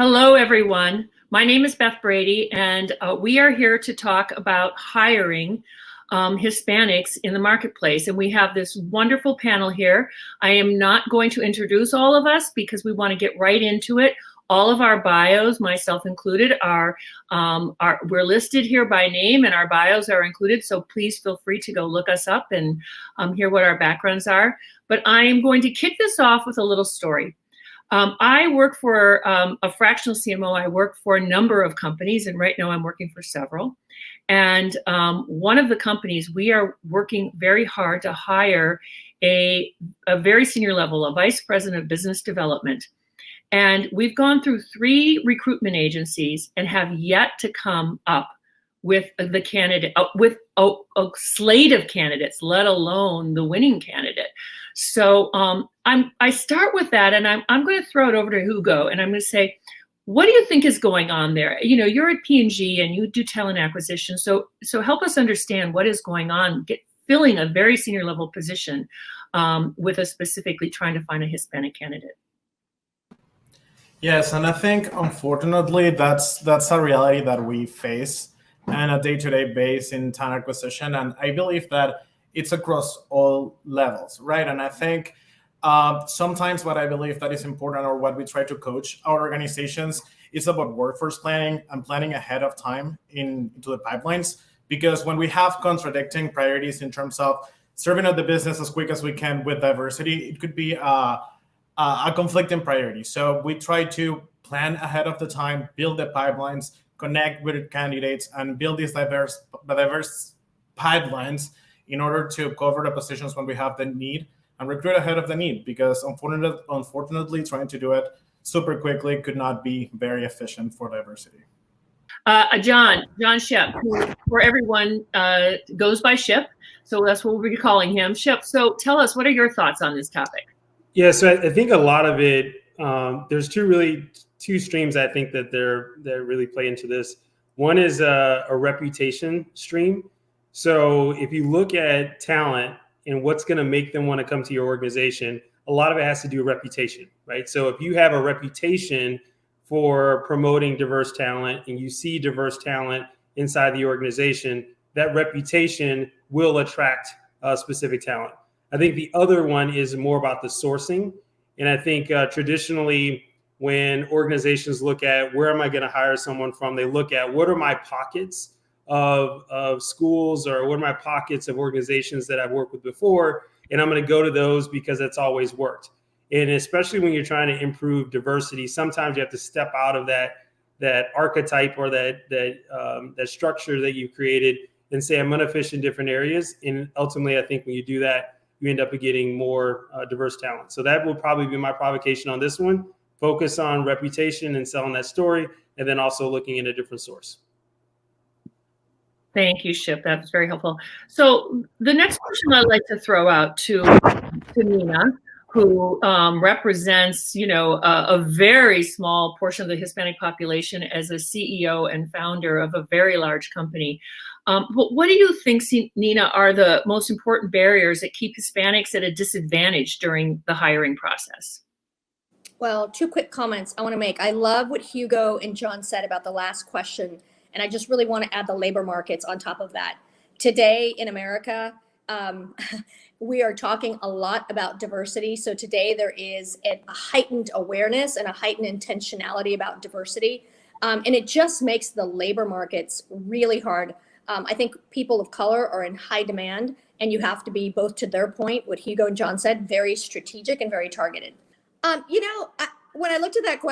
Hello, everyone. My name is Beth Brady, and we are here to talk about hiring Hispanics in the marketplace. And we have this wonderful panel here. I am not going to introduce all of us because we want to get right into it. All of our bios, myself included, we're listed here by name, and our bios are included. So please feel free to go look us up and hear what our backgrounds are. But I am going to kick this off with a little story. I work for a fractional CMO. I work for a number of companies, and right now I'm working for several. And one of the companies, we are working very hard to hire a very senior level, a vice president of business development. And we've gone through 3 recruitment agencies and have yet to come up with the candidate, with a slate of candidates, let alone the winning candidate. So I start with that, and I'm going to throw it over to Hugo, and I'm going to say, what do you think is going on there? You know, you're at P&G and you do talent acquisition, so help us understand what is going on, filling a very senior level position with us specifically trying to find a Hispanic candidate. Yes, and I think unfortunately that's a reality that we face on a day-to-day basis in talent acquisition, and I believe that it's across all levels, right? And I think sometimes what I believe that is important, or what we try to coach our organizations, is about workforce planning and planning ahead of time into the pipelines. Because when we have contradicting priorities in terms of serving up the business as quick as we can with diversity, it could be a conflicting priority. So we try to plan ahead of the time, build the pipelines, connect with candidates, and build these diverse pipelines in order to cover the positions when we have the need and recruit ahead of the need. Because unfortunately, trying to do it super quickly could not be very efficient for diversity. John Shipp, who for everyone goes by Shipp, so that's what we'll be calling him, Shipp. So tell us, what are your thoughts on this topic? Yeah, so I think a lot of it, there's two streams I think that really play into this. One is a reputation stream. So if you look at talent and what's going to make them want to come to your organization, a lot of it has to do with reputation, right? So if you have a reputation for promoting diverse talent and you see diverse talent inside the organization, that reputation will attract specific talent. I think the other one is more about the sourcing. And I think traditionally, when organizations look at where am I going to hire someone from, they look at what are my pockets of schools, or what are my pockets of organizations that I've worked with before, and I'm going to go to those because it's always worked. And especially when you're trying to improve diversity, sometimes you have to step out of that archetype or that structure that you created and say, I'm going to fish in different areas. And ultimately, I think when you do that, you end up getting more diverse talent. So that will probably be my provocation on this one. Focus on reputation and selling that story, and then also looking at a different source. Thank you, Shipp. That's very helpful. So the next question I'd like to throw out to Nina, who represents, a very small portion of the Hispanic population as a CEO and founder of a very large company. What do you think, Nina, are the most important barriers that keep Hispanics at a disadvantage during the hiring process? Well, 2 quick comments I want to make. I love what Hugo and John said about the last question, and I just really want to add the labor markets on top of that. Today in America, we are talking a lot about diversity. So today there is a heightened awareness and a heightened intentionality about diversity. And it just makes the labor markets really hard. I think people of color are in high demand, and you have to be, both to their point, what Hugo and John said, very strategic and very targeted. When I looked at that,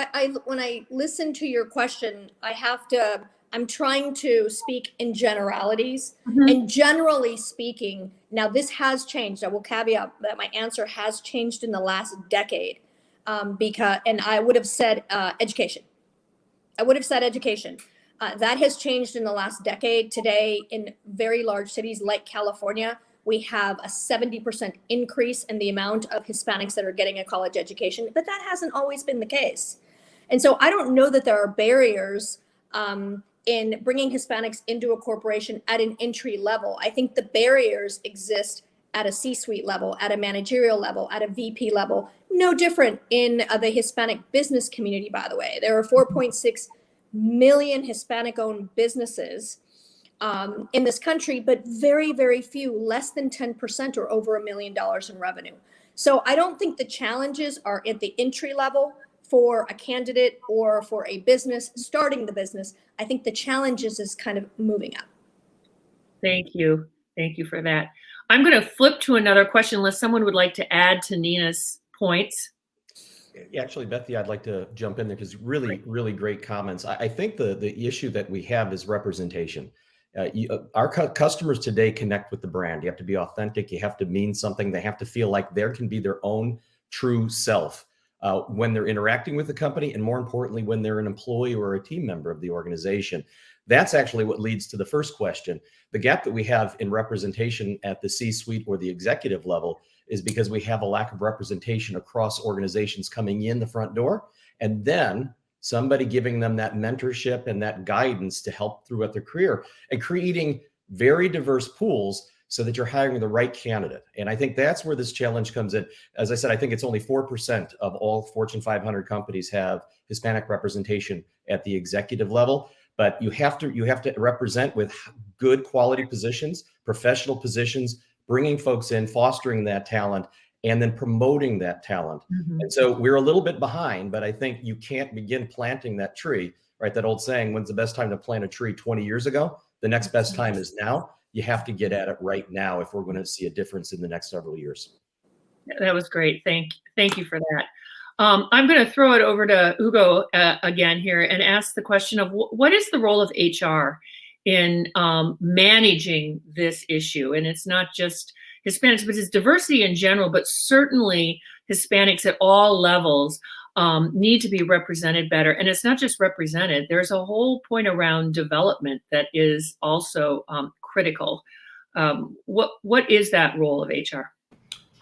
when I listened to your question, I'm trying to speak in generalities. Mm-hmm. And generally speaking, now this has changed. I will caveat that my answer has changed in the last decade, and I would have said education. That has changed in the last decade. Today, in very large cities like California, we have a 70% increase in the amount of Hispanics that are getting a college education, but that hasn't always been the case. And so I don't know that there are barriers in bringing Hispanics into a corporation at an entry level. I think the barriers exist at a C-suite level, at a managerial level, at a VP level. No different in the Hispanic business community, by the way. There are 4.6 million Hispanic-owned businesses in this country, but very, very few, less than 10% or over $1 million in revenue. So I don't think the challenges are at the entry level for a candidate or for a business starting the business. I think the challenges is kind of moving up. Thank you. Thank you for that. I'm going to flip to another question unless someone would like to add to Nina's points. Yeah, actually, Beth, I'd like to jump in there because really, really great comments. I think the issue that we have is representation. Our customers today connect with the brand. You have to be authentic. You have to mean something. They have to feel like they can be their own true self when they're interacting with the company, and more importantly, when they're an employee or a team member of the organization. That's actually what leads to the first question. The gap that we have in representation at the C-suite or the executive level is because we have a lack of representation across organizations coming in the front door, and then somebody giving them that mentorship and that guidance to help throughout their career, and creating very diverse pools so that you're hiring the right candidate. And I think that's where this challenge comes in. As I said, I think it's only 4% of all Fortune 500 companies have Hispanic representation at the executive level. But you have to represent with good quality positions, professional positions, bringing folks in, fostering that talent, and then promoting that talent. Mm-hmm. And so we're a little bit behind, but I think you can't begin planting that tree, right? That old saying, when's the best time to plant a tree? 20 years ago? The next best time is now. You have to get at it right now if we're going to see a difference in the next several years. That was great. Thank you for that. I'm going to throw it over to Hugo again here and ask the question of what is the role of HR in managing this issue? And it's not just Hispanics, but it's diversity in general, but certainly Hispanics at all levels need to be represented better. And it's not just represented. There's a whole point around development that is also critical. What is that role of HR?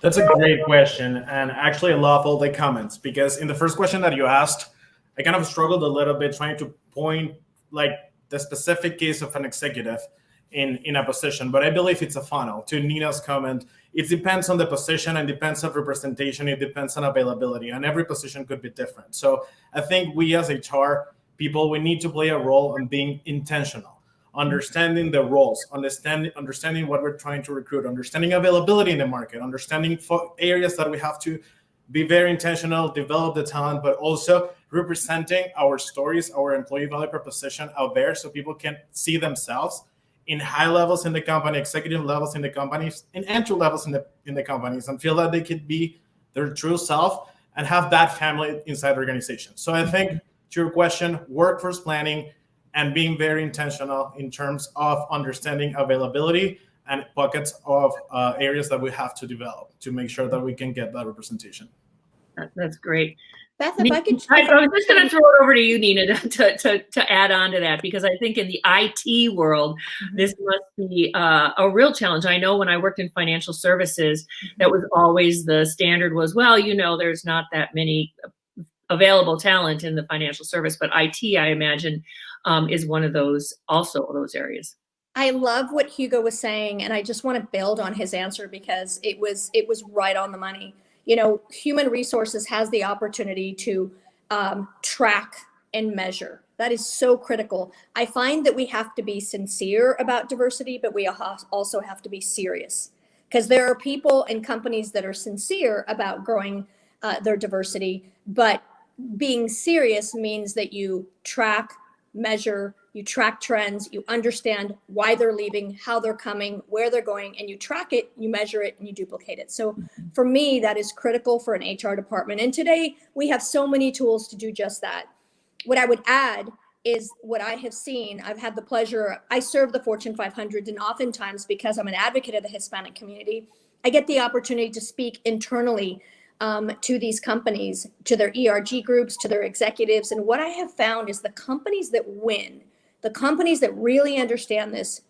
That's a great question. And actually, I love all the comments, because in the first question that you asked, I kind of struggled a little bit trying to point like the specific case of an executive in a position, but I believe it's a funnel. To Nina's comment, it depends on the position and depends on representation. It depends on availability, and every position could be different. So I think we as HR people, we need to play a role in being intentional, understanding the roles, understanding what we're trying to recruit, understanding availability in the market, understanding areas that we have to be very intentional, develop the talent, but also representing our stories, our employee value proposition out there so people can see themselves in high levels in the company, executive levels in the companies, and entry levels in the companies, and feel that they could be their true self and have that family inside the organization. So I think, to your question, workforce planning and being very intentional in terms of understanding availability and buckets of areas that we have to develop to make sure that we can get that representation. That's great. Beth, if I could... I was just going to throw it over to you, Nina, to add on to that, because I think in the IT world, this must be a real challenge. I know when I worked in financial services, that was always the standard was, well, there's not that many available talent in the financial service, but IT, I imagine, is one of those areas. I love what Hugo was saying, and I just want to build on his answer because it was right on the money. Human resources has the opportunity to track and measure. That is so critical. I find that we have to be sincere about diversity, but we also have to be serious, because there are people and companies that are sincere about growing their diversity, but being serious means that you track, measure, you track trends, you understand why they're leaving, how they're coming, where they're going, and you track it, you measure it, and you duplicate it. So for me, that is critical for an HR department. And today we have so many tools to do just that. What I would add is what I have seen. I've had the pleasure, I serve the Fortune 500, and oftentimes, because I'm an advocate of the Hispanic community, I get the opportunity to speak internally to these companies, to their ERG groups, to their executives. And what I have found is the companies that win, the companies that really understand this,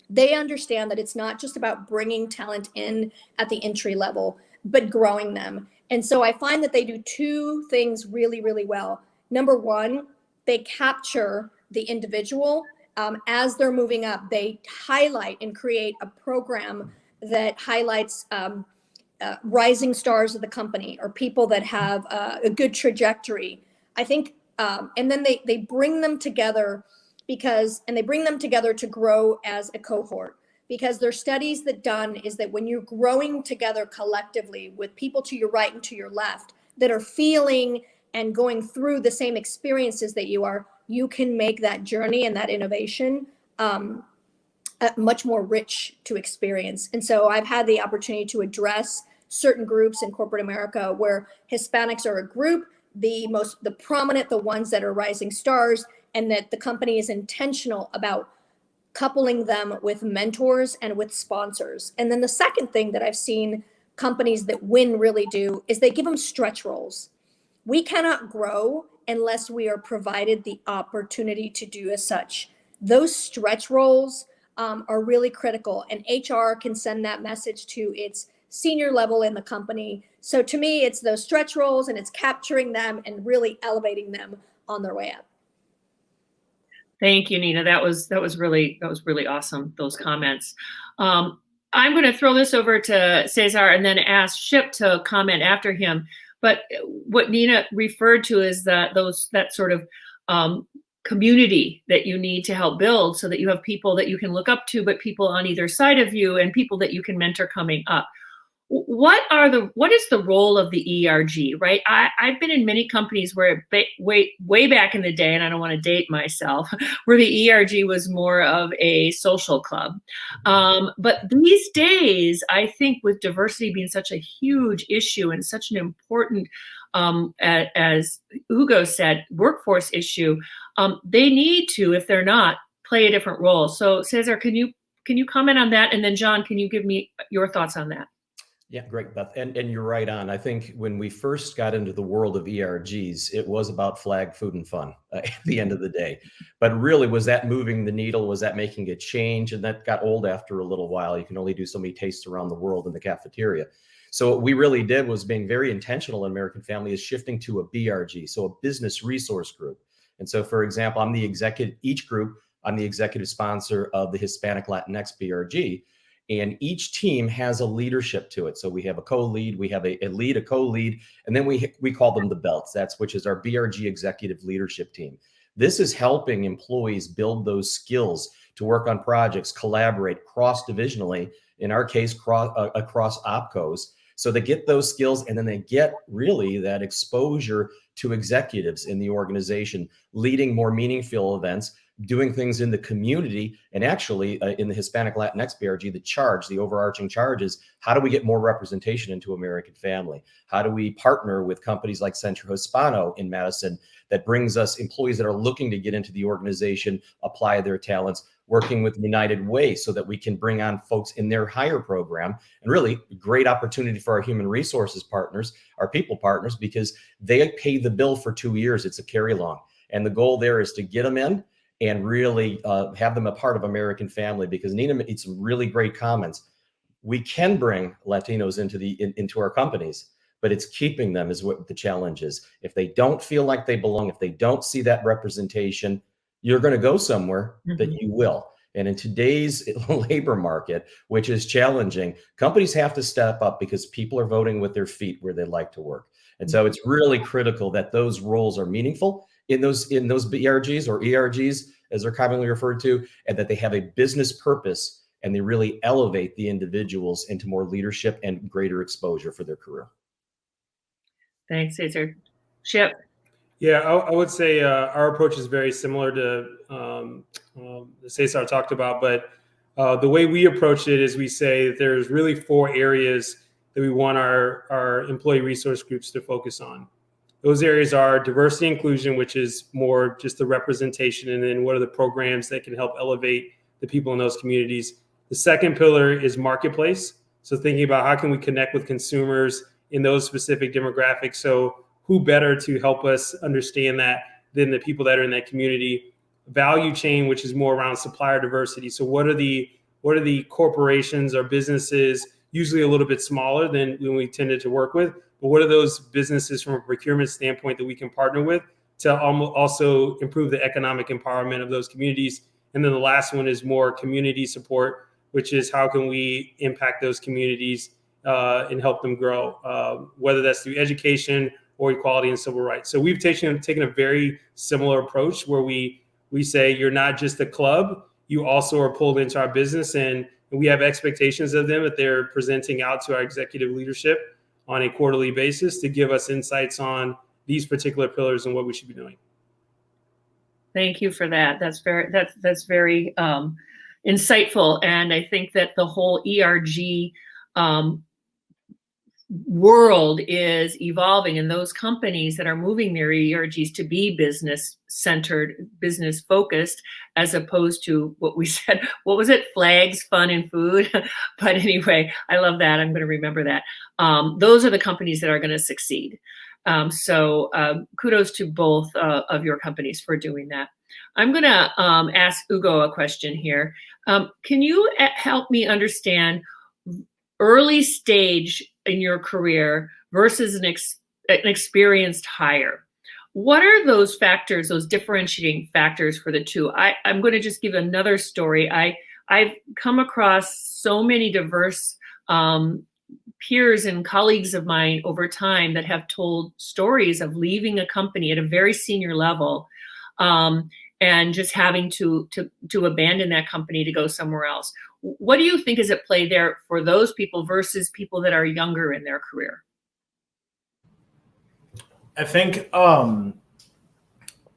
they understand that it's not just about bringing talent in at the entry level, but growing them. And so I find that they do two things really, really well. Number one, they capture the individual as they're moving up. They highlight and create a program that highlights rising stars of the company or people that have a good trajectory. I think, and then they bring them together they bring them together to grow as a cohort, because there's studies that done is that when you're growing together collectively with people to your right and to your left that are feeling and going through the same experiences that you are, you can make that journey and that innovation much more rich to experience. And so I've had the opportunity to address certain groups in corporate America where Hispanics are a group, the prominent, the ones that are rising stars, and that the company is intentional about coupling them with mentors and with sponsors. And then the second thing that I've seen companies that win really do is they give them stretch roles. We cannot grow unless we are provided the opportunity to do as such. Those stretch roles are really critical, and HR can send that message to its senior level in the company. So to me, it's those stretch roles, and it's capturing them and really elevating them on their way up. Thank you, Nina. That was really awesome, those comments. I'm going to throw this over to Cesar and then ask Shipp to comment after him. But what Nina referred to is that sort of community that you need to help build, so that you have people that you can look up to, but people on either side of you and people that you can mentor coming up. What is the role of the ERG, right? I've been in many companies where way back in the day, and I don't want to date myself, where the ERG was more of a social club. But these days, I think with diversity being such a huge issue and such an important, as Hugo said, workforce issue, they need to, if they're not, play a different role. So Cesar, can you comment on that? And then John, can you give me your thoughts on that? Yeah, great, Beth. And you're right on. I think when we first got into the world of ERGs, it was about flag, food, and fun at the end of the day. But really, was that moving the needle? Was that making a change? And that got old after a little while. You can only do so many tastes around the world in the cafeteria. So what we really did was being very intentional in American Family is shifting to a BRG, so a business resource group. And so, for example, I'm the executive sponsor of the Hispanic Latinx BRG. And each team has a leadership to it. So we have a co-lead, we have a lead, a co-lead, and then we call them the belts, which is our BRG executive leadership team. This is helping employees build those skills to work on projects, collaborate cross-divisionally, in our case, across opcos. So they get those skills, and then they get really that exposure to executives in the organization, leading more meaningful events, doing things in the community. And actually in the Hispanic Latinx BRG, the overarching charge is, how do we get more representation into American Family? How do we partner with companies like Centro Hispano in Madison that brings us employees that are looking to get into the organization, apply their talents, working with United Way so that we can bring on folks in their hire program, and really great opportunity for our human resources partners, our people partners, because they pay the bill for 2 years. It's a carry along. And the goal there is to get them in and really have them a part of American Family, because Nina made some really great comments. We can bring Latinos into our companies, but it's keeping them is what the challenge is. If they don't feel like they belong, if they don't see that representation, you're going to go somewhere that you will. And in today's labor market, which is challenging, companies have to step up because people are voting with their feet where they like to work. And so it's really critical that those roles are meaningful in those BRGs or ERGs, as they're commonly referred to, and that they have a business purpose and they really elevate the individuals into more leadership and greater exposure for their career. Thanks, Cesar. Shipp. Yeah, I would say our approach is very similar to Cesar talked about, but the way we approach it is we say that there's really 4 areas that we want our employee resource groups to focus on. Those areas are diversity inclusion, which is more just the representation, and then what are the programs that can help elevate the people in those communities. The second pillar is marketplace. So thinking about how can we connect with consumers in those specific demographics. So who better to help us understand that than the people that are in that community. Value chain, which is more around supplier diversity. So what are the corporations or businesses, usually a little bit smaller than when we tended to work with, but what are those businesses from a procurement standpoint that we can partner with to also improve the economic empowerment of those communities? And then the last one is more community support. which is how can we impact those communities and help them grow, whether that's through education or equality and civil rights. So we've taken a very similar approach where we say you're not just a club, you also are pulled into our business, and we have expectations of them that they're presenting out to our executive leadership on a quarterly basis to give us insights on these particular pillars and what we should be doing. Thank you for that. That's very insightful, and I think that the whole ERG world is evolving, and those companies that are moving their ERGs to be business centered, business focused, as opposed to what we said, what was it? Flags, fun, and food. But anyway, I love that. I'm going to remember that. Those are the companies that are going to succeed. So kudos to both of your companies for doing that. I'm going to ask Hugo a question here. Can you help me understand early stage in your career versus an experienced hire? What are those factors, those differentiating factors for the two? I'm going to just give another story. I've come across so many diverse peers and colleagues of mine over time that have told stories of leaving a company at a very senior level and just having to abandon that company to go somewhere else. What do you think is at play there for those people versus people that are younger in their career? I think I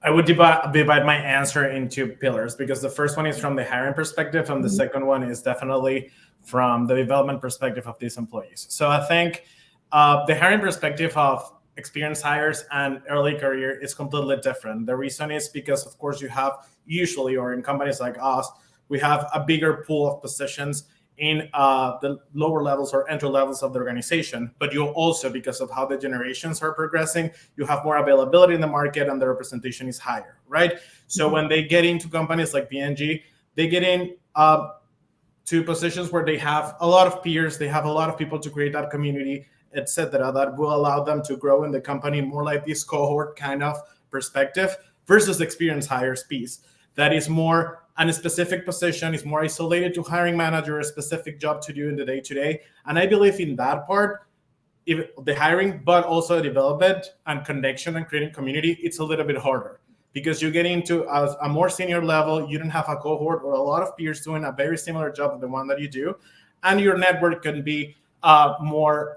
would divide my answer into pillars, because the first one is from the hiring perspective, and the second one is definitely from the development perspective of these employees. So I think the hiring perspective of experienced hires and early career is completely different. The reason is because, of course, you have usually, or in companies like us, we have a bigger pool of positions in the lower levels or entry levels of the organization. But you also, because of how the generations are progressing, you have more availability in the market and the representation is higher, right? So when they get into companies like P&G, they get in to positions where they have a lot of peers, they have a lot of people to create that community, etc., that will allow them to grow in the company more like this cohort kind of perspective versus experienced hires piece. That is more on a specific position, is more isolated to hiring manager, a specific job to do in the day-to-day. And I believe in that part, if the hiring, but also development and connection and creating community, it's a little bit harder because you get into a more senior level, you don't have a cohort or a lot of peers doing a very similar job to the one that you do. And your network can be more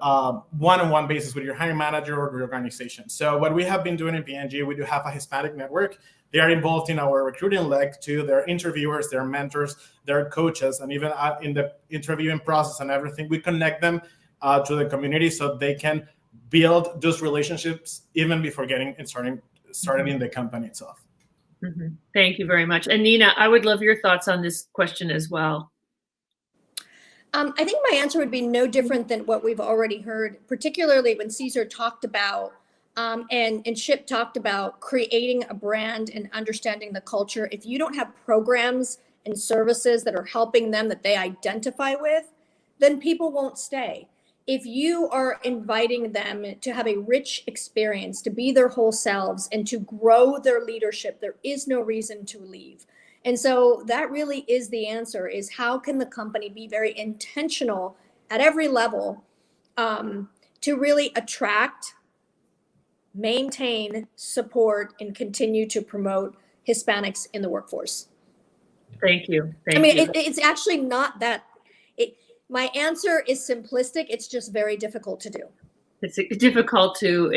one-on-one basis with your hiring manager or your organization. So what we have been doing in P&G, we do have a Hispanic network. They are involved in our recruiting leg too. They're interviewers, they're mentors, they're coaches, and even in the interviewing process and everything, we connect them to the community so they can build those relationships even before getting and starting in the company itself. Mm-hmm. Thank you very much. And Nina, I would love your thoughts on this question as well. I think my answer would be no different than what we've already heard, particularly when Cesar talked about and Shipp talked about creating a brand and understanding the culture. If you don't have programs and services that are helping them that they identify with, then people won't stay. If you are inviting them to have a rich experience, to be their whole selves and to grow their leadership, there is no reason to leave. And so that really is the answer, is how can the company be very intentional at every level to really attract, maintain, support, and continue to promote Hispanics in the workforce. Thank you. It's actually not that. My answer is simplistic. It's just very difficult to do. It's difficult to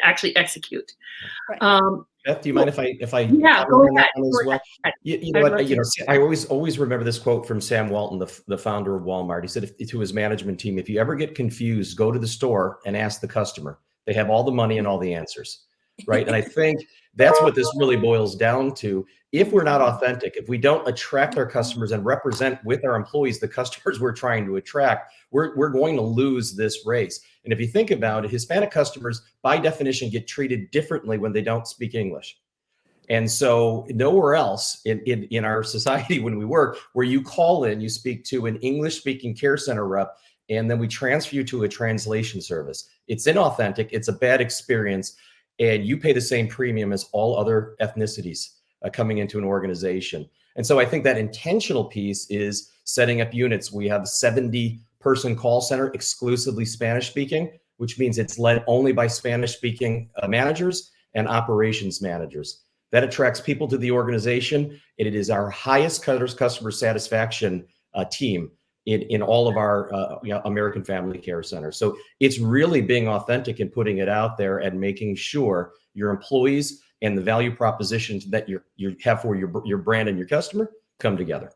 actually execute. Right. Beth, do you mind if I go ahead. Well? You know what? I always remember this quote from Sam Walton, the founder of Walmart. He said to his management team, "If you ever get confused, go to the store and ask the customer. They have all the money and all the answers." Right? And I think that's what this really boils down to. If we're not authentic, if we don't attract our customers and represent with our employees the customers we're trying to attract, we're going to lose this race. And if you think about it, Hispanic customers, by definition, get treated differently when they don't speak English. And so nowhere else in our society when we work, where you call in, you speak to an English-speaking care center rep, and then we transfer you to a translation service. It's inauthentic. It's a bad experience. And you pay the same premium as all other ethnicities coming into an organization. And so I think that intentional piece is setting up units. We have a 70-person call center exclusively Spanish speaking, which means it's led only by Spanish speaking managers and operations managers. That attracts people to the organization. It is our highest customer satisfaction team in all of our American Family Care Centers. So it's really being authentic and putting it out there and making sure your employees and the value propositions that you have for your brand and your customer come together.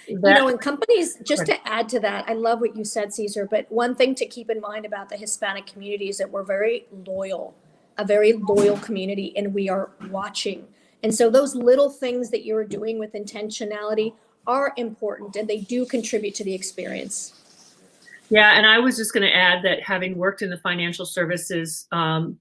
You know, and companies, just to add to that, I love what you said, Cesar, but one thing to keep in mind about the Hispanic community is that we're very loyal, a very loyal community, and we are watching. And so those little things that you're doing with intentionality are important, and they do contribute to the experience. Yeah, and I was just going to add that having worked in the financial services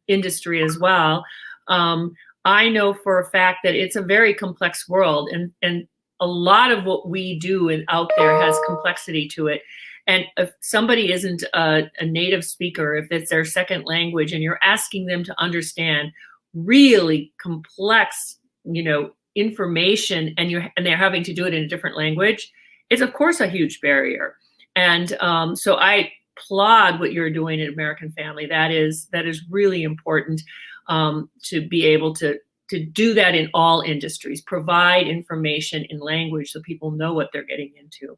industry as well, I know for a fact that it's a very complex world, and a lot of what we do out there has complexity to it. And if somebody isn't a native speaker, if it's their second language, and you're asking them to understand really complex, information, and they're having to do it in a different language, it's of course a huge barrier. And so I applaud what you're doing at American Family. That is really important to be able to do that in all industries, provide information in language so people know what they're getting into.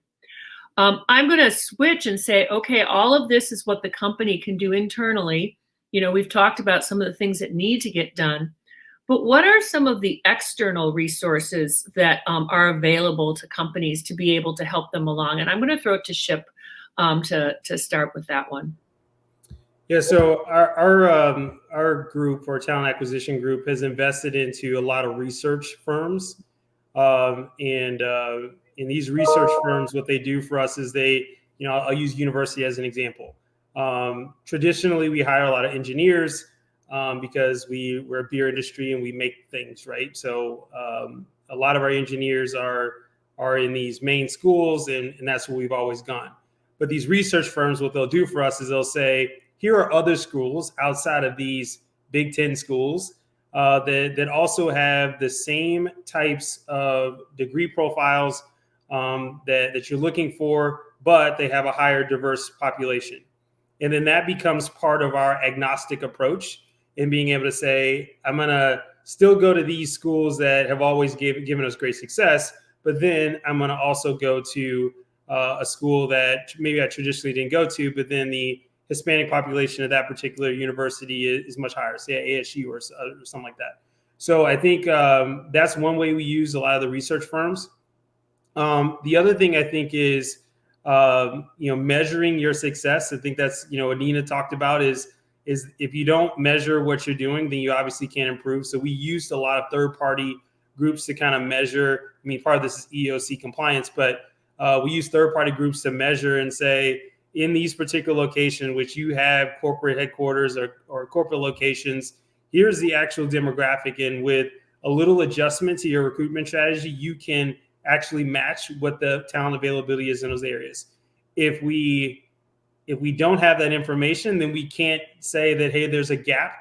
I'm going to switch and say, okay, all of this is what the company can do internally. We've talked about some of the things that need to get done, but what are some of the external resources that are available to companies to be able to help them along? And I'm going to throw it to Shipp to start with that one. Yeah, so our group, our talent acquisition group, has invested into a lot of research firms, and in these research firms, what they do for us is I'll use university as an example. Traditionally, we hire a lot of engineers because we're a beer industry and we make things, right? So a lot of our engineers are in these main schools, and that's where we've always gone. But these research firms, what they'll do for us is they'll say, here are other schools outside of these Big Ten schools that also have the same types of degree profiles that you're looking for, but they have a higher diverse population. And then that becomes part of our agnostic approach in being able to say, I'm going to still go to these schools that have always given us great success, but then I'm going to also go to a school that maybe I traditionally didn't go to, but then the Hispanic population of that particular university is much higher, say ASU or something like that. So I think that's one way we use a lot of the research firms. The other thing I think is, measuring your success. I think that's, what Nina talked about is if you don't measure what you're doing, then you obviously can't improve. So we used a lot of third-party groups to kind of measure. I mean, part of this is EEOC compliance, but we use third-party groups to measure and say, in these particular locations, which you have corporate headquarters or corporate locations, here's the actual demographic. And with a little adjustment to your recruitment strategy, you can actually match what the talent availability is in those areas. If we don't have that information, then we can't say that, hey, there's a gap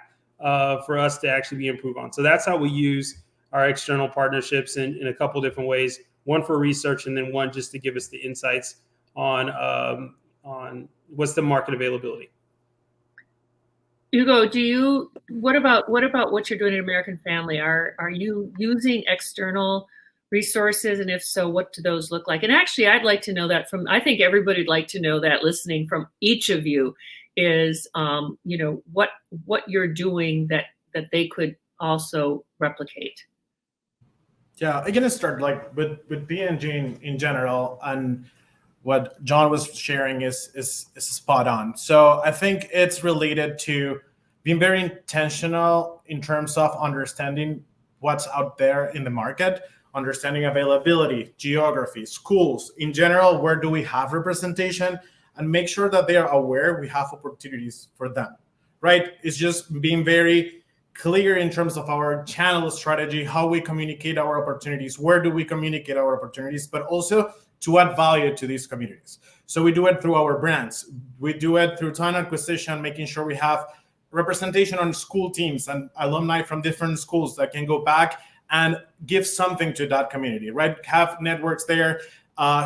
for us to actually be improved on. So that's how we use our external partnerships in a couple different ways. One for research, and then one just to give us the insights on what's the market availability. Hugo, what about what you're doing at American Family? Are you using external resources, and if so, what do those look like? And actually, I'd like to know that I think everybody would like to know that, listening from each of you, is what you're doing that they could also replicate. Yeah, I'm gonna start with P&G in general, and what John was sharing is spot on. So I think it's related to being very intentional in terms of understanding what's out there in the market, understanding availability, geography, schools in general, where do we have representation, and make sure that they are aware we have opportunities for them, right? It's just being very clear in terms of our channel strategy, how we communicate our opportunities, where do we communicate our opportunities, but also to add value to these communities. So we do it through our brands. We do it through talent acquisition, making sure we have representation on school teams and alumni from different schools that can go back and give something to that community, right? Have networks there,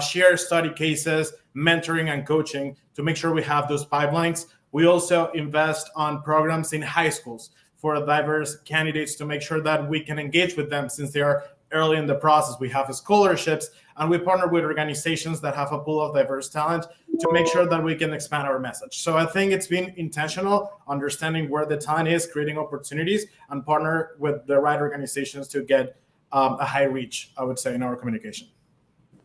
share study cases, mentoring and coaching to make sure we have those pipelines. We also invest on programs in high schools for diverse candidates to make sure that we can engage with them since they are early in the process. We have scholarships, and we partner with organizations that have a pool of diverse talent to make sure that we can expand our message. So I think it's been intentional, understanding where the talent is, creating opportunities, and partner with the right organizations to get a high reach, I would say, in our communication.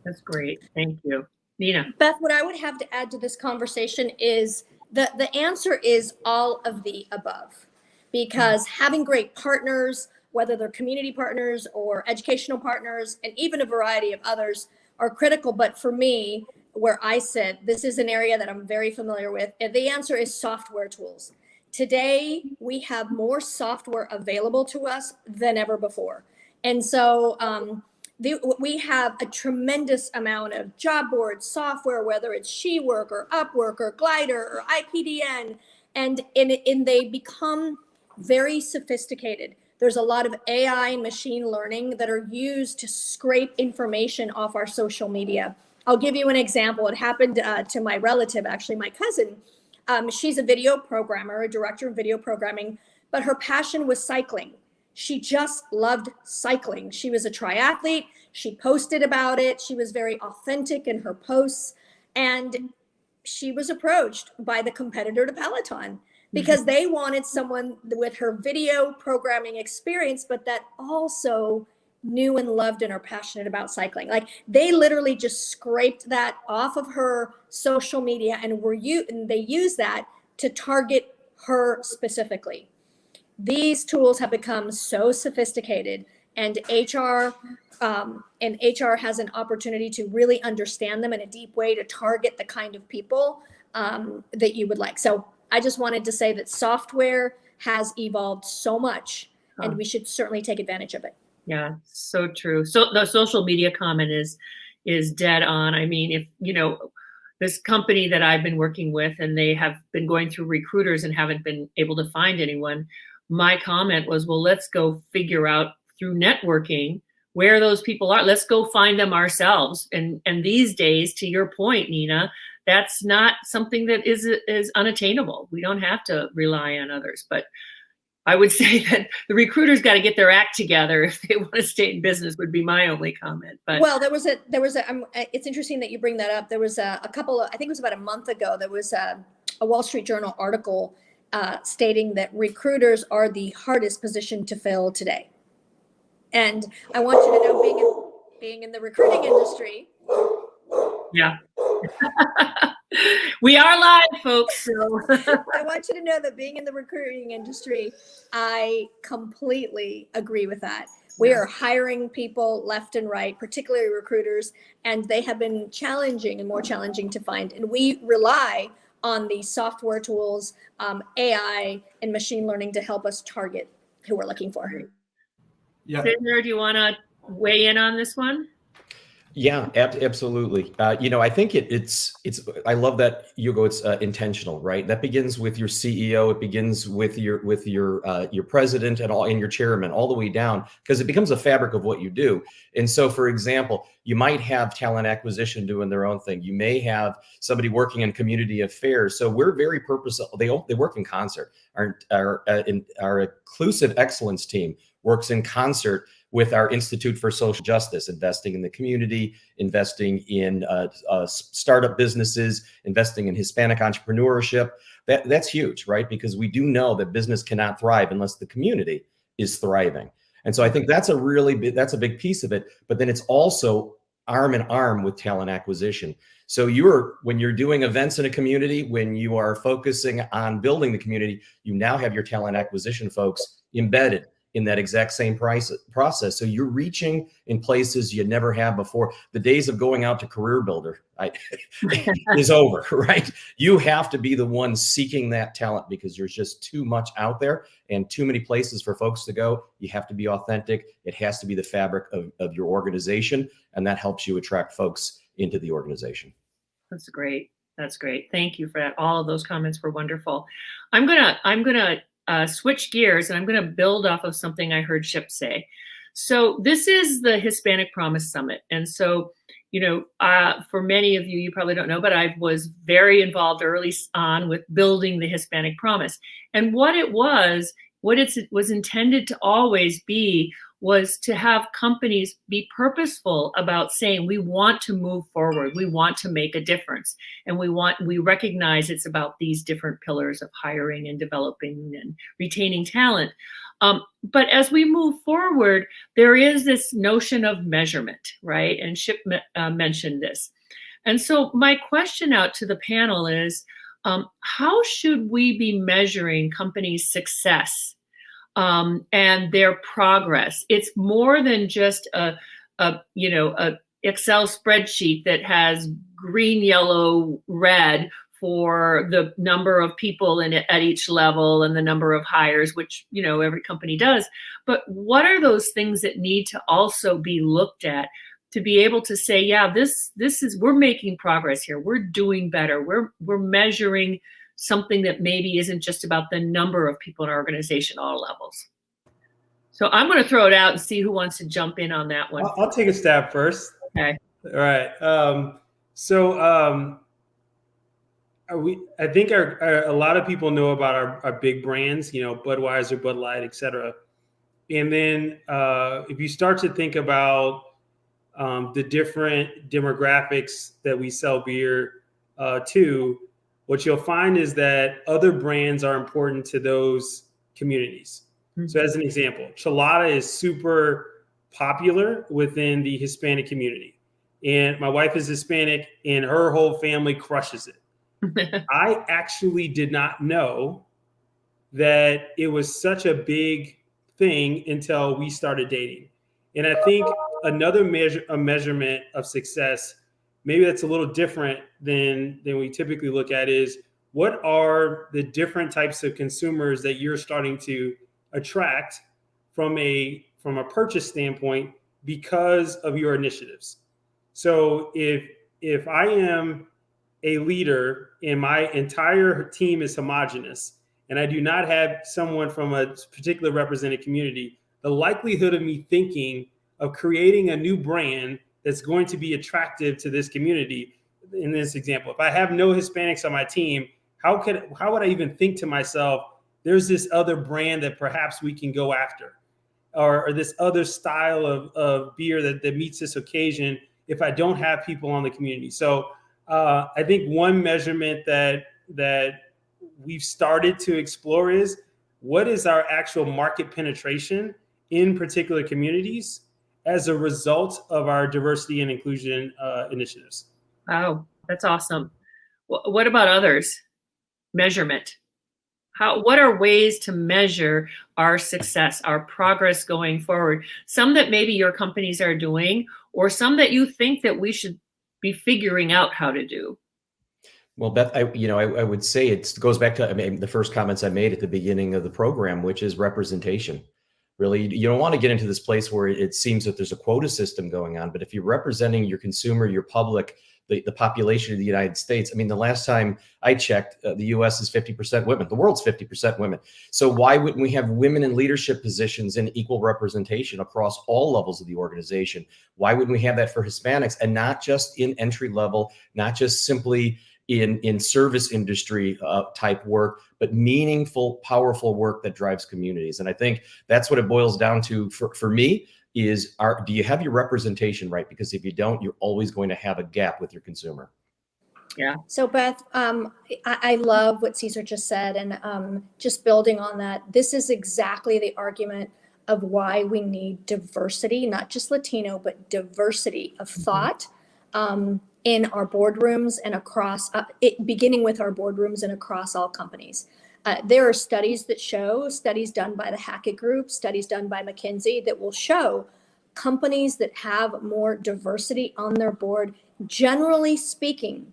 That's great. Thank you. Nina. Beth, what I would have to add to this conversation is the answer is all of the above, because having great partners, whether they're community partners or educational partners, and even a variety of others, are critical. But for me, where I sit, this is an area that I'm very familiar with. And the answer is software tools. Today, we have more software available to us than ever before. And so we have a tremendous amount of job board software, whether it's SheWork or Upwork or Glider or IPDN, and they become very sophisticated. There's a lot of AI and machine learning that are used to scrape information off our social media. I'll give you an example. It happened to my relative, actually, my cousin. She's a video programmer, a director of video programming, but her passion was cycling. She just loved cycling. She was a triathlete. She posted about it. She was very authentic in her posts. And she was approached by the competitor to Peloton because they wanted someone with her video programming experience, but that also knew and loved and are passionate about cycling. Like, they literally just scraped that off of her social media and they use that to target her specifically. These tools have become so sophisticated, and HR has an opportunity to really understand them in a deep way to target the kind of people that you would like. So I just wanted to say that software has evolved so much, and we should certainly take advantage of it. Yeah, so true. So the social media comment is dead on. I mean, if this company that I've been working with, and they have been going through recruiters and haven't been able to find anyone, my comment was, well, let's go figure out through networking where those people are. Let's go find them ourselves. And these days, to your point, Nina, that's not something that is unattainable. We don't have to rely on others. But I would say that the recruiters got to get their act together if they want to stay in business, would be my only comment. But well, it's interesting that you bring that up. There was a couple of, I think it was about a month ago, there was a Wall Street Journal article stating that recruiters are the hardest position to fill today. And I want you to know, being in the recruiting industry. Yeah. We are live, folks. So. I want you to know that being in the recruiting industry, I completely agree with that. We are hiring people left and right, particularly recruiters, and they have been challenging and more challenging to find. And we rely on the software tools, AI, and machine learning to help us target who we're looking for. Yeah. Cesar, do you want to weigh in on this one? Yeah, absolutely. I think it's. I love that, Hugo. It's intentional, right? That begins with your CEO. It begins with your president and your chairman, all the way down, because it becomes a fabric of what you do. And so, for example, you might have talent acquisition doing their own thing. You may have somebody working in community affairs. So we're very purposeful. They work in concert. Our inclusive excellence team works in concert with our Institute for Social Justice, investing in the community, investing in startup businesses, investing in Hispanic entrepreneurship. That's huge, right? Because we do know that business cannot thrive unless the community is thriving. And so I think that's a big piece of it. But then it's also arm in arm with talent acquisition. So when you're doing events in a community, when you are focusing on building the community, you now have your talent acquisition folks embedded in that exact same process. So you're reaching in places you never have before. The days of going out to Career Builder is over, right? You have to be the one seeking that talent because there's just too much out there and too many places for folks to go. You have to be authentic. It has to be the fabric of your organization, and that helps you attract folks into the organization. That's great. That's great. Thank you for that. All of those comments were wonderful. I'm gonna switch gears, and I'm going to build off of something I heard Shipp say. So this is the Hispanic Promise Summit. And so, for many of you, you probably don't know, but I was very involved early on with building the Hispanic Promise. And what it was intended to always be was to have companies be purposeful about saying, we want to move forward, we want to make a difference, and we recognize it's about these different pillars of hiring and developing and retaining talent. But as we move forward, there is this notion of measurement, right? And Shipp mentioned this. And so my question out to the panel is, how should we be measuring companies' success and their progress? It's more than just a Excel spreadsheet that has green, yellow, red for the number of people in it at each level and the number of hires, which every company does. But what are those things that need to also be looked at to be able to say, yeah, we're making progress here, we're doing better, we're measuring something that maybe isn't just about the number of people in our organization, all levels. So I'm going to throw it out and see who wants to jump in on that one. I'll take a stab first. Okay. All right. I think a lot of people know about our big brands, Budweiser, Bud Light, et cetera. And then if you start to think about the different demographics that we sell beer to, what you'll find is that other brands are important to those communities. Mm-hmm. So as an example, Chelada is super popular within the Hispanic community. And my wife is Hispanic and her whole family crushes it. I actually did not know that it was such a big thing until we started dating. And I think another measurement of success, maybe that's a little different than we typically look at, is what are the different types of consumers that you're starting to attract from a purchase standpoint because of your initiatives. So if I am a leader and my entire team is homogenous and I do not have someone from a particular represented community, the likelihood of me thinking of creating a new brand that's going to be attractive to this community, in this example, if I have no Hispanics on my team, how would I even think to myself, there's this other brand that perhaps we can go after, or this other style of beer that meets this occasion if I don't have people on the community. So I think one measurement that we've started to explore is, what is our actual market penetration in particular communities as a result of our diversity and inclusion initiatives. Wow, that's awesome. What about others? Measurement. What are ways to measure our success, our progress going forward? Some that maybe your companies are doing, or some that you think that we should be figuring out how to do. Well, Beth, I would say it goes back to the first comments I made at the beginning of the program, which is representation. Really, you don't want to get into this place where it seems that there's a quota system going on. But if you're representing your consumer, your public, the population of the United States, the last time I checked, the US is 50% women. The world's 50% women. So why wouldn't we have women in leadership positions and equal representation across all levels of the organization? Why wouldn't we have that for Hispanics, and not just in entry level, not just simply in service industry type work, but meaningful, powerful work that drives communities? And I think that's what it boils down to for me is, do you have your representation right? Because if you don't, you're always going to have a gap with your consumer. Yeah. So Beth, I love what Cesar just said. And just building on that, this is exactly the argument of why we need diversity, not just Latino, but diversity of thought. In our boardrooms and across, beginning with our boardrooms and across all companies. There are studies done by the Hackett Group, studies done by McKinsey, that will show companies that have more diversity on their board, generally speaking,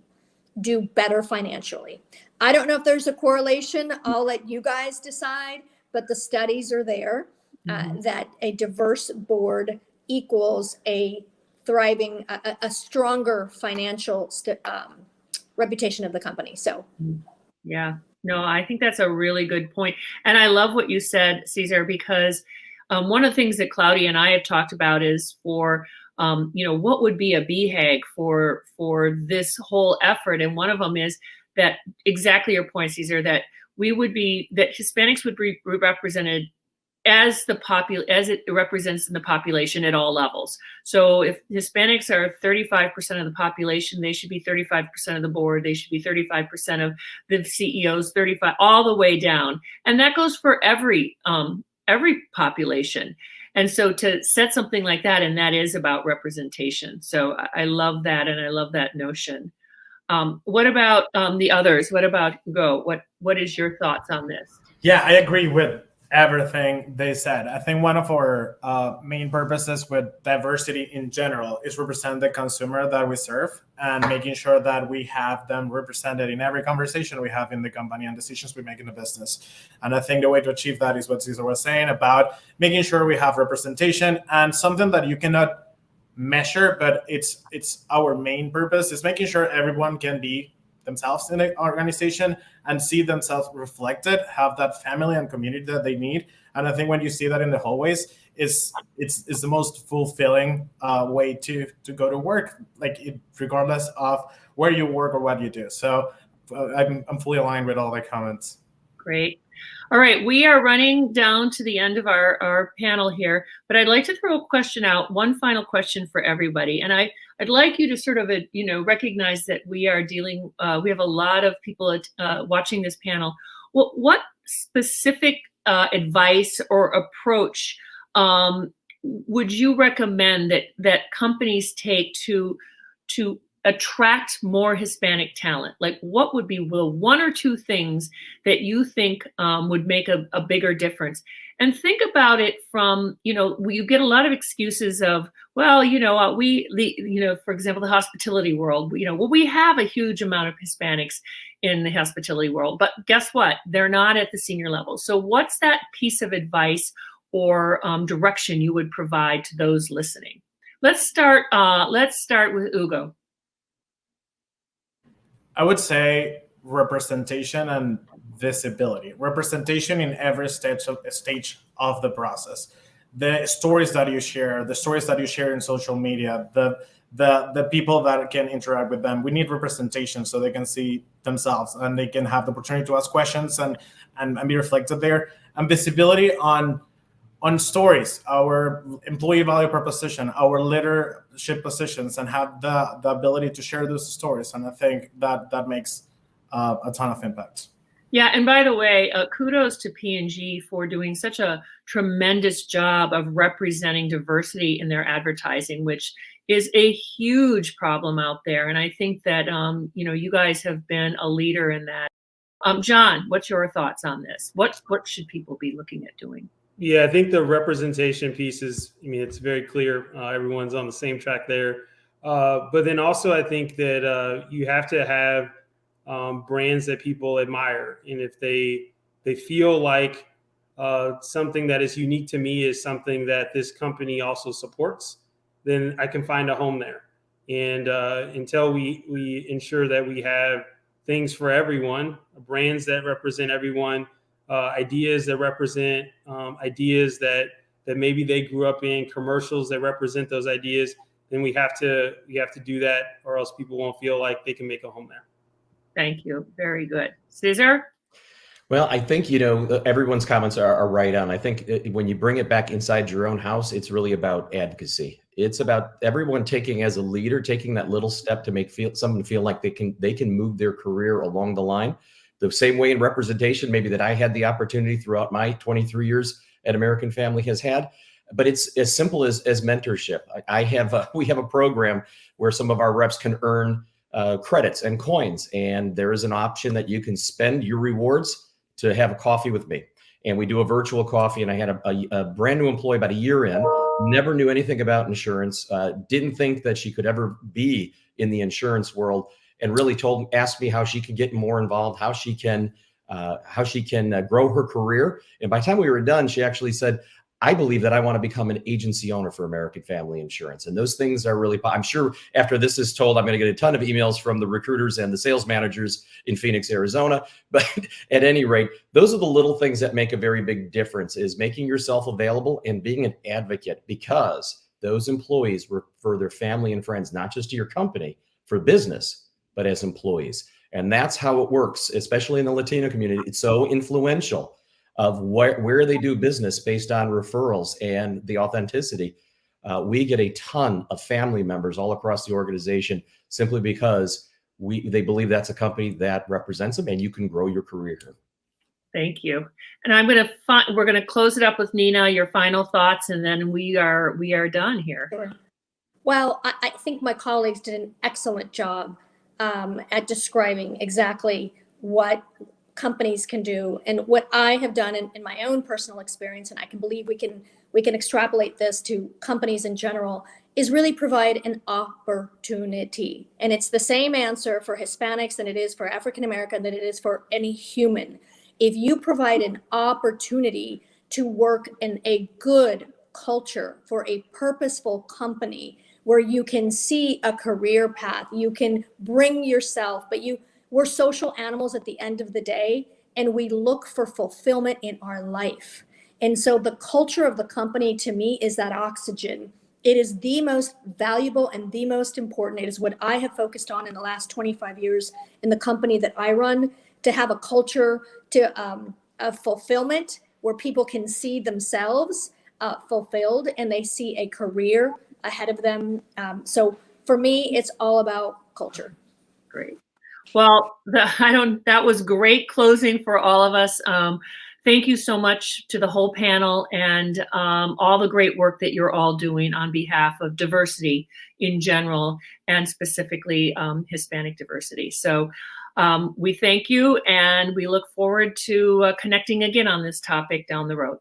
do better financially. I don't know if there's a correlation. I'll let you guys decide, but the studies are there that a diverse board equals a thriving, a stronger financial reputation of the company. So, yeah, no, I think that's a really good point. And I love what you said, Cesar, because one of the things that Claudia and I have talked about is for what would be a BHAG for this whole effort? And one of them is that exactly your point, Cesar, that Hispanics would be represented as it represents in the population at all levels. So if Hispanics are 35% of the population, they should be 35% of the board. They should be 35% of the CEOs, 35 all the way down, and that goes for every population. And so to set something like that, and that is about representation. So I love that, and I love that notion. What about the others? What about Hugo? What is your thoughts on this? Yeah, I agree with everything they said. I think one of our main purposes with diversity in general is represent the consumer that we serve and making sure that we have them represented in every conversation we have in the company and decisions we make in the business. And I think the way to achieve that is what Cesar was saying about making sure we have representation, and something that you cannot measure, but it's our main purpose is making sure everyone can be themselves in an organization and see themselves reflected, have that family and community that they need. And I think when you see that in the hallways, it's the most fulfilling way to go to work, regardless of where you work or what you do. So I'm fully aligned with all the comments. Great. All right, we are running down to the end of our panel here, but I'd like to throw a question out, one final question for everybody. And I'd like you to sort of, recognize that we are we have a lot of people watching this panel. Well, what specific advice or approach would you recommend that companies take to attract more Hispanic talent? Like, what would be the one or two things that you think would make a bigger difference? And think about it from, you get a lot of excuses of, well, for example, the hospitality world, we have a huge amount of Hispanics in the hospitality world, but guess what? They're not at the senior level. So what's that piece of advice or direction you would provide to those listening? Let's start with Hugo. I would say representation and visibility. Representation in every stage of the process. The stories that you share in social media, the people that can interact with them. We need representation so they can see themselves and they can have the opportunity to ask questions and be reflected there. And visibility on stories, our employee value proposition, our leadership positions, and have the ability to share those stories. And I think that makes a ton of impact. Yeah, and by the way, kudos to P&G for doing such a tremendous job of representing diversity in their advertising, which is a huge problem out there. And I think that you guys have been a leader in that. John, what's your thoughts on this? What should people be looking at doing? Yeah, I think the representation piece is, it's very clear. Everyone's on the same track there. But then also I think that you have to have brands that people admire. And if they feel like something that is unique to me is something that this company also supports, then I can find a home there. And until we ensure that we have things for everyone, brands that represent everyone, ideas that represent ideas that maybe they grew up in, commercials that represent those ideas, then we have to do that, or else people won't feel like they can make a home there. Thank you. Very good. Cesar? Well, I think, everyone's comments are right on. I think when you bring it back inside your own house, it's really about advocacy. It's about everyone as a leader, taking that little step to make someone feel like they can move their career along the line. The same way in representation, maybe that I had the opportunity throughout my 23 years at American Family has had. But it's as simple as mentorship. We have a program where some of our reps can earn credits and coins, and there is an option that you can spend your rewards to have a coffee with me. And we do a virtual coffee, and I had a brand new employee about a year in, never knew anything about insurance, didn't think that she could ever be in the insurance world, and really asked me how she could get more involved, how she can grow her career. And by the time we were done, she actually said, I believe that I want to become an agency owner for American Family Insurance. And those things are really, I'm sure after this is told, I'm going to get a ton of emails from the recruiters and the sales managers in Phoenix, Arizona. But at any rate, those are the little things that make a very big difference, is making yourself available and being an advocate, because those employees refer their family and friends, not just to your company for business, but as employees. And that's how it works, especially in the Latino community. It's so influential of where they do business based on referrals and the authenticity. We get a ton of family members all across the organization simply because they believe that's a company that represents them and you can grow your career. Thank you. And we're going to close it up with Nina, your final thoughts, and then we are done here. Sure. Well, I think my colleagues did an excellent job at describing exactly what companies can do and what I have done in my own personal experience, and I can believe we can extrapolate this to companies in general, is really provide an opportunity. And it's the same answer for Hispanics than it is for African American, than it is for any human. If you provide an opportunity to work in a good culture for a purposeful company where you can see a career path, you can bring yourself, but we're social animals at the end of the day, and we look for fulfillment in our life. And so the culture of the company to me is that oxygen. It is the most valuable and the most important. It is what I have focused on in the last 25 years in the company that I run, to have a culture of fulfillment where people can see themselves fulfilled and they see a career ahead of them. So for me, it's all about culture. Great. Well, that was great closing for all of us. Thank you so much to the whole panel and all the great work that you're all doing on behalf of diversity in general and specifically Hispanic diversity. So we thank you and we look forward to connecting again on this topic down the road.